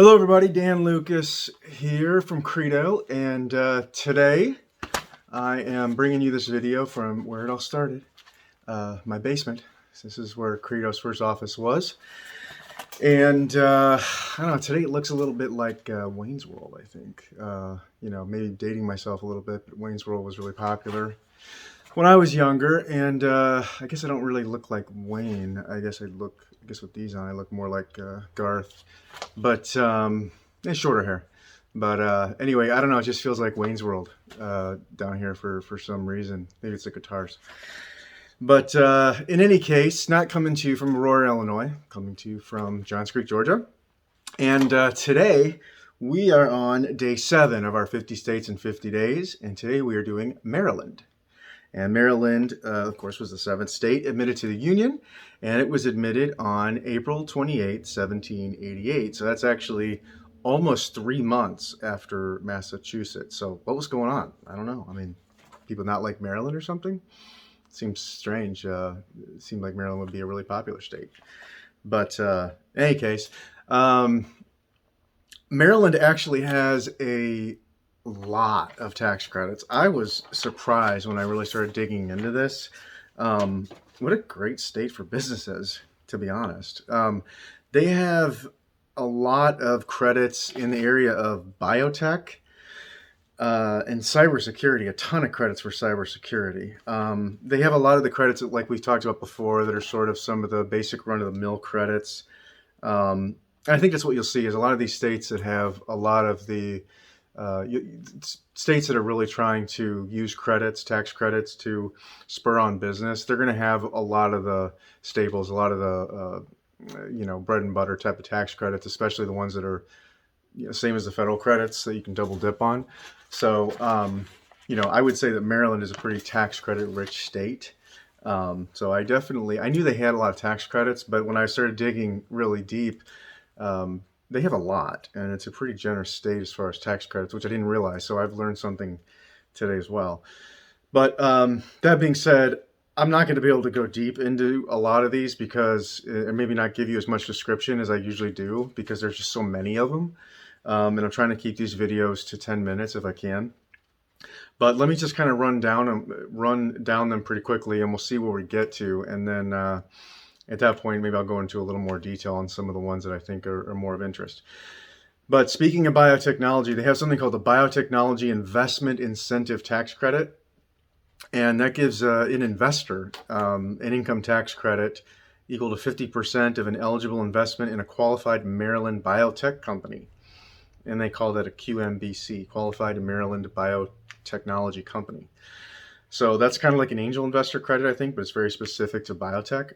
Hello, everybody. Dan Lucas here from Credo, and today I am bringing you this video from where it all started, my basement. This is where Credo's first office was, and I don't know. Today it looks a little bit like Wayne's World. I think, maybe dating myself a little bit, but Wayne's World was really popular when I was younger, and I guess I don't really look like Wayne. I guess with these on, I look more like Garth, but and shorter hair. But anyway, I don't know. It just feels like Wayne's World down here for some reason. Maybe it's the guitars. But in any case, not coming to you from Aurora, Illinois, coming to you from Johns Creek, Georgia. And today we are on day 7 of our 50 states in 50 days. And today we are doing Maryland. And Maryland, of course, was the 7th state admitted to the Union, and it was admitted on April 28, 1788. So that's actually almost 3 months after Massachusetts. So what was going on? I don't know. I mean, people not like Maryland or something? Seems strange. It seemed like Maryland would be a really popular state. But in any case, Maryland actually has a lot of tax credits. I was surprised when I really started digging into this. What a great state for businesses, to be honest. They have a lot of credits in the area of biotech and cybersecurity, a ton of credits for cybersecurity. They have a lot of the credits that, like we've talked about before, that are sort of some of the basic run-of-the-mill credits. I think that's what you'll see is a lot of these states that have a lot of the states that are really trying to use tax credits to spur on business. They're going to have a lot of the staples, a lot of the bread and butter type of tax credits, especially the ones that are same as the federal credits that you can double dip on. So I would say that Maryland is a pretty tax credit rich state. So I knew they had a lot of tax credits, but when I started digging really deep, they have a lot, and it's a pretty generous state as far as tax credits, which I didn't realize. So I've learned something today as well. But that being said, I'm not going to be able to go deep into a lot of these because, and maybe not give you as much description as I usually do, because there's just so many of them. And I'm trying to keep these videos to 10 minutes if I can. But let me just kind of run down them pretty quickly, and we'll see where we get to. And then at that point, maybe I'll go into a little more detail on some of the ones that I think are more of interest. But speaking of biotechnology, they have something called the Biotechnology Investment Incentive Tax Credit. And that gives an investor an income tax credit equal to 50% of an eligible investment in a qualified Maryland biotech company. And they call that a QMBC, Qualified Maryland Biotechnology Company. So that's kind of like an angel investor credit, I think, but it's very specific to biotech.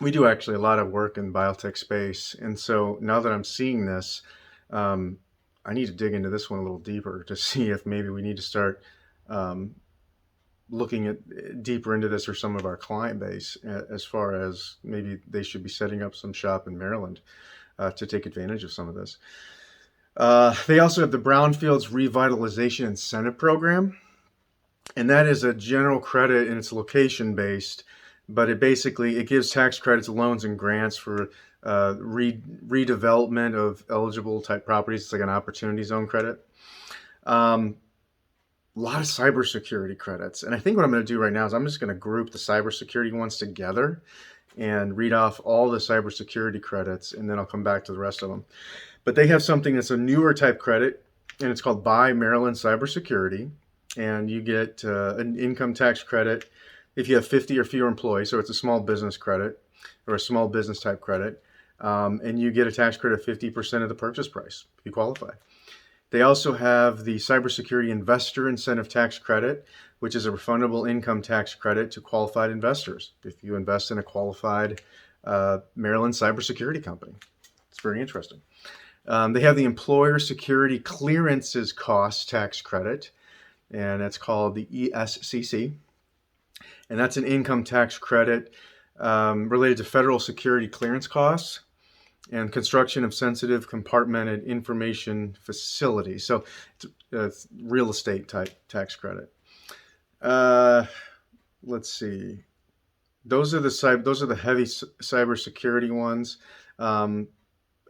We do actually a lot of work in biotech space. And so now that I'm seeing this, I need to dig into this one a little deeper to see if maybe we need to start looking deeper into this for some of our client base, as far as maybe they should be setting up some shop in Maryland to take advantage of some of this. They also have the Brownfields Revitalization Incentive Program, and that is a general credit and it's location based, but it gives tax credits, loans, and grants for redevelopment of eligible type properties. It's like an opportunity zone credit. A lot of cybersecurity credits. And I think what I'm going to do right now is I'm just going to group the cybersecurity ones together and read off all the cybersecurity credits, and then I'll come back to the rest of them. But they have something that's a newer type credit, and it's called Buy Maryland Cybersecurity. And you get an income tax credit if you have 50 or fewer employees. So it's a small business credit or a small business type credit. And you get a tax credit of 50% of the purchase price if you qualify. They also have the Cybersecurity Investor Incentive Tax Credit, which is a refundable income tax credit to qualified investors if you invest in a qualified Maryland cybersecurity company. It's very interesting. They have the Employer Security Clearances Cost Tax Credit, and that's called the ESCC. And that's an income tax credit related to federal security clearance costs and construction of sensitive compartmented information facilities. So it's real estate type tax credit. Let's see. Those are the heavy cybersecurity ones.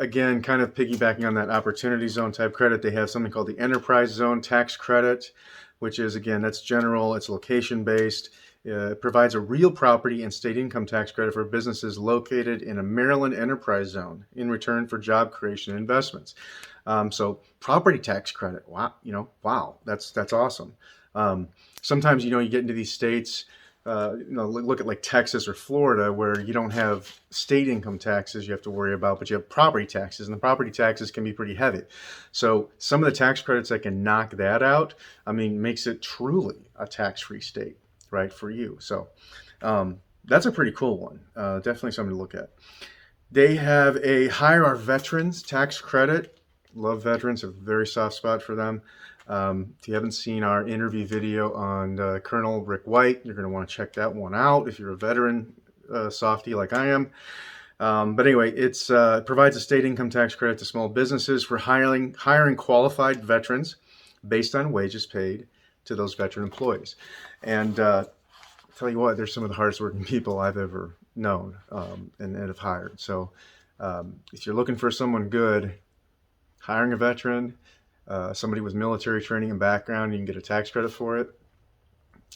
again, kind of piggybacking on that opportunity zone type credit, they have something called the enterprise zone tax credit, which is, again, that's general, it's location based. It provides a real property and state income tax credit for businesses located in a Maryland enterprise zone in return for job creation and investments. So property tax credit, wow, wow, that's awesome. Sometimes, you get into these states, look at like Texas or Florida, where you don't have state income taxes you have to worry about, but you have property taxes, and the property taxes can be pretty heavy. So some of the tax credits that can knock that out, makes it truly a tax-free state, right, for you. So that's a pretty cool one. Definitely something to look at. They have a Hire Our Veterans tax credit. Love veterans, a very soft spot for them. If you haven't seen our interview video on Colonel Rick White, you're going to want to check that one out if you're a veteran softie like I am. But anyway, it provides a state income tax credit to small businesses for hiring qualified veterans based on wages paid to those veteran employees. And I'll tell you what, they're some of the hardest working people I've ever known and have hired. So if you're looking for someone good, hiring a veteran, somebody with military training and background, you can get a tax credit for it.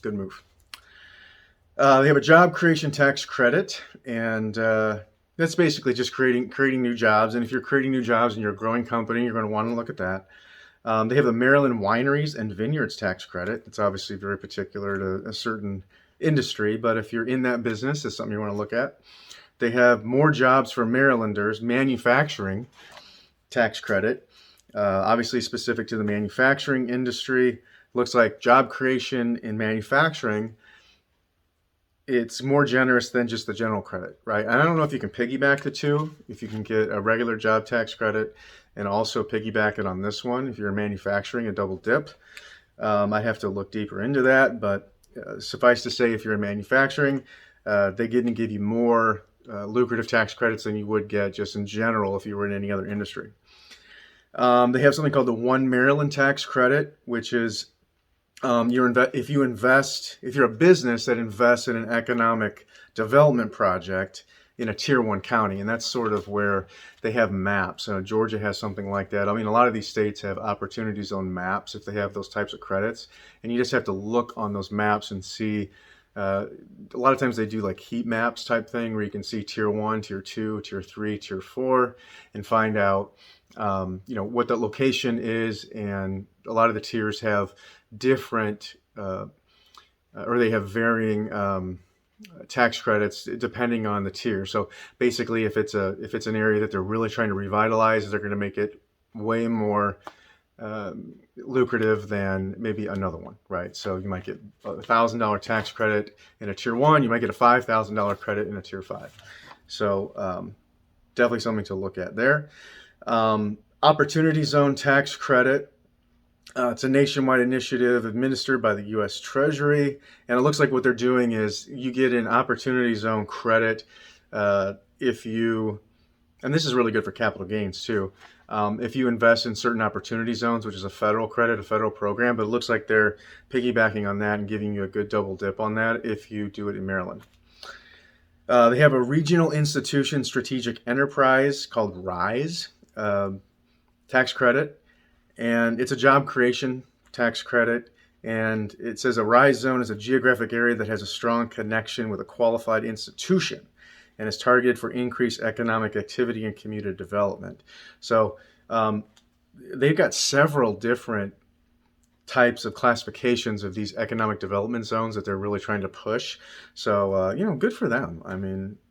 Good move. They have a job creation tax credit, and that's basically just creating new jobs. And if you're creating new jobs and you're a growing company, you're going to want to look at that. They have the Maryland Wineries and Vineyards tax credit. It's obviously very particular to a certain industry, but if you're in that business, it's something you want to look at. They have more jobs for Marylanders, manufacturing tax credit, obviously specific to the manufacturing industry. Looks like job creation in manufacturing, it's more generous than just the general credit, right? And I don't know if you can piggyback the two, if you can get a regular job tax credit and also piggyback it on this one, if you're in manufacturing, a double dip. I'd have to look deeper into that, but suffice to say, if you're in manufacturing, they get to give you more lucrative tax credits than you would get just in general if you were in any other industry. They have something called the One Maryland tax credit, which is if you're a business that invests in an economic development project in a tier 1 county, and that's sort of where they have maps. Georgia has something like that. A lot of these states have opportunity zone maps if they have those types of credits, and you just have to look on those maps and see. A lot of times they do like heat maps type thing where you can see tier 1, tier 2, tier 3, tier 4, and find out what the location is. And a lot of the tiers have different or they have varying tax credits depending on the tier. So basically, if it's an area that they're really trying to revitalize, they're going to make it way more lucrative than maybe another one, right? So you might get a $1,000 tax credit in a tier 1, you might get a $5,000 credit in a tier 5. So definitely something to look at there. Opportunity Zone tax credit. It's a nationwide initiative administered by the U.S. Treasury, and it looks like what they're doing is you get an Opportunity Zone credit if you, and this is really good for capital gains too, if you invest in certain opportunity zones, which is a federal credit, a federal program, but it looks like they're piggybacking on that and giving you a good double dip on that if you do it in Maryland. They have a Regional Institution Strategic Enterprise called RISE tax credit. And it's a job creation tax credit. And it says a RISE zone is a geographic area that has a strong connection with a qualified institution and is targeted for increased economic activity and community development. So they've got several different types of classifications of these economic development zones that they're really trying to push. So, good for them.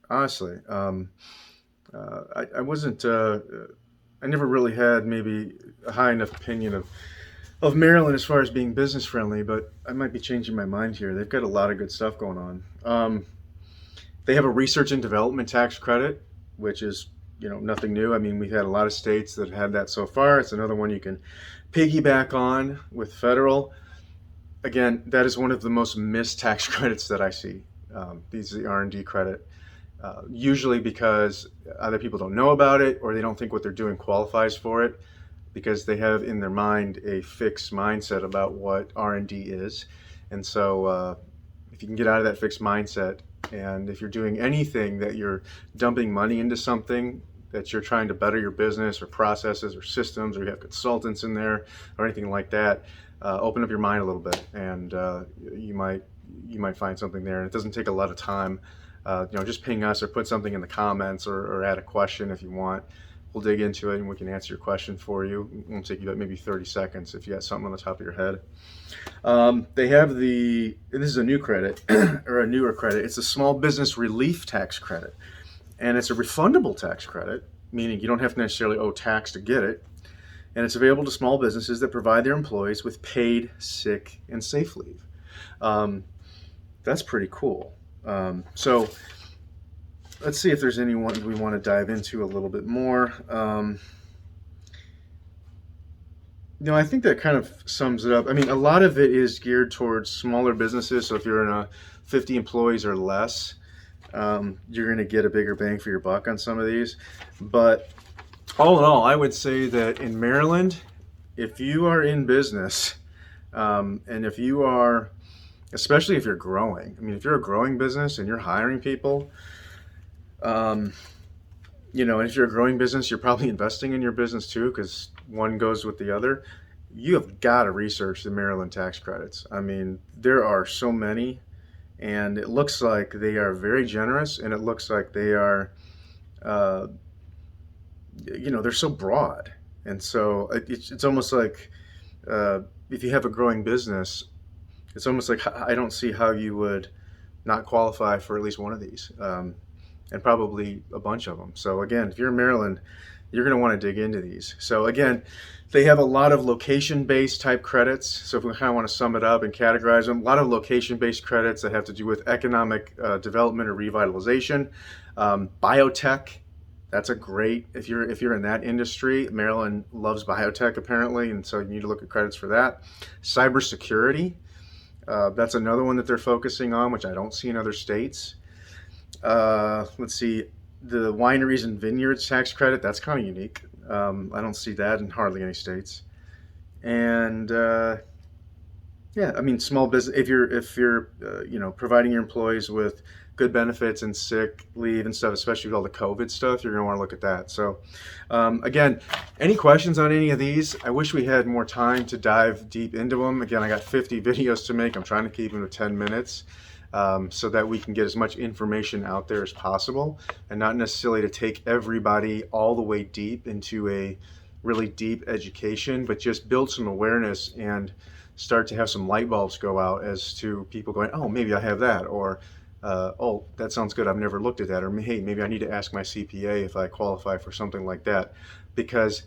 Honestly, I wasn't... I never really had maybe a high enough opinion of Maryland as far as being business friendly, but I might be changing my mind here. They've got a lot of good stuff going on. They have a research and development tax credit, which is nothing new. We've had a lot of states that have had that so far. It's another one you can piggyback on with federal. Again, that is one of the most missed tax credits that I see. These are the R&D credit. Usually because other people don't know about it or they don't think what they're doing qualifies for it because they have in their mind a fixed mindset about what R&D is. And so if you can get out of that fixed mindset, and if you're doing anything that you're dumping money into something that you're trying to better your business or processes or systems, or you have consultants in there or anything like that, open up your mind a little bit, and you might find something there. And it doesn't take a lot of time. Just ping us or put something in the comments, or add a question if you want. We'll dig into it and we can answer your question for you. It won't take you about maybe 30 seconds if you got something on the top of your head. They have this is a new credit or a newer credit. It's a small business relief tax credit. And it's a refundable tax credit, meaning you don't have to necessarily owe tax to get it. And it's available to small businesses that provide their employees with paid sick and safe leave. That's pretty cool. So let's see if there's anyone we want to dive into a little bit more. I think that kind of sums it up. I mean, a lot of it is geared towards smaller businesses. So if you're in a 50 employees or less, you're going to get a bigger bang for your buck on some of these. But all in all, I would say that in Maryland, if you are in business, and if you are, especially if you're growing, I mean, if you're a growing business and you're hiring people, and if you're a growing business, you're probably investing in your business too, because one goes with the other. You have got to research the Maryland tax credits. I mean, there are so many, and it looks like they are very generous, and it looks like they are, they're so broad. And so it's almost like if you have a growing business, it's almost like I don't see how you would not qualify for at least one of these. And probably a bunch of them. So again, if you're in Maryland, you're going to want to dig into these. So again, they have a lot of location-based type credits. So if we kind of want to sum it up and categorize them, a lot of location-based credits that have to do with economic development or revitalization. Biotech, that's a great, if you're in that industry, Maryland loves biotech apparently, and so you need to look at credits for that. Cybersecurity, that's another one that they're focusing on, which I don't see in other states. Let's see, the Wineries and Vineyards tax credit, that's kind of unique. I don't see that in hardly any states. And I mean, small business, if you're providing your employees with good benefits and sick leave and stuff, especially with all the COVID stuff, you're going to want to look at that. So again, any questions on any of these? I wish we had more time to dive deep into them. Again, I got 50 videos to make. I'm trying to keep them to 10 minutes. So that we can get as much information out there as possible, and not necessarily to take everybody all the way deep into a really deep education, but just build some awareness and start to have some light bulbs go out as to people going, oh, maybe I have that, or oh, that sounds good, I've never looked at that, or hey, maybe I need to ask my CPA if I qualify for something like that, because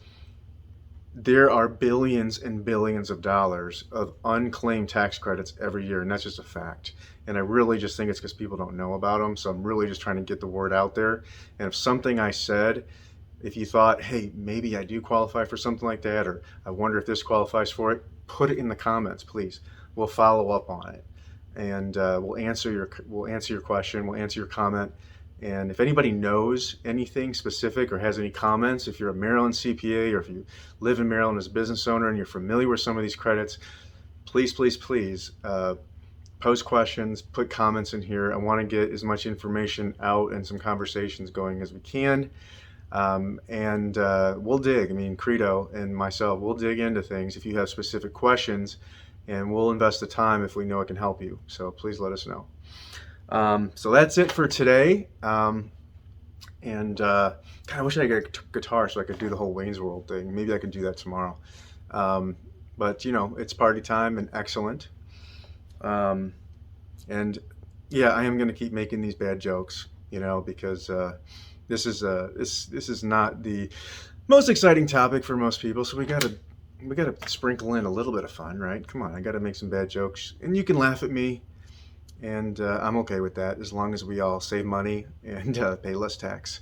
there are billions and billions of dollars of unclaimed tax credits every year, and that's just a fact. And I really just think it's because people don't know about them. So I'm really just trying to get the word out there. And if something I said, if you thought, hey, maybe I do qualify for something like that, or I wonder if this qualifies for it, put it in the comments, please. We'll follow up on it, and we'll answer your question, we'll answer your comment. And if anybody knows anything specific or has any comments, if you're a Maryland CPA or if you live in Maryland as a business owner and you're familiar with some of these credits, please, please, please post questions, put comments in here. I want to get as much information out and some conversations going as we can. We'll dig. I mean, Credo and myself, we'll dig into things if you have specific questions, and we'll invest the time if we know it can help you. So please let us know. So that's it for today. God, I wish I had a guitar so I could do the whole Wayne's World thing. Maybe I could do that tomorrow. But it's party time and excellent. Yeah, I am going to keep making these bad jokes, because this is not the most exciting topic for most people. So we gotta sprinkle in a little bit of fun, right? Come on, I gotta make some bad jokes, and you can laugh at me. And I'm okay with that as long as we all save money and pay less tax.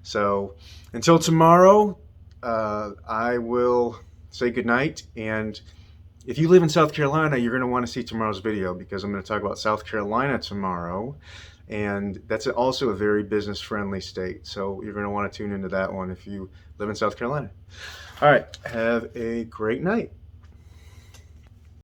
So until tomorrow, I will say goodnight. And if you live in South Carolina, you're going to want to see tomorrow's video, because I'm going to talk about South Carolina tomorrow. And that's also a very business-friendly state. So you're going to want to tune into that one if you live in South Carolina. All right, have a great night.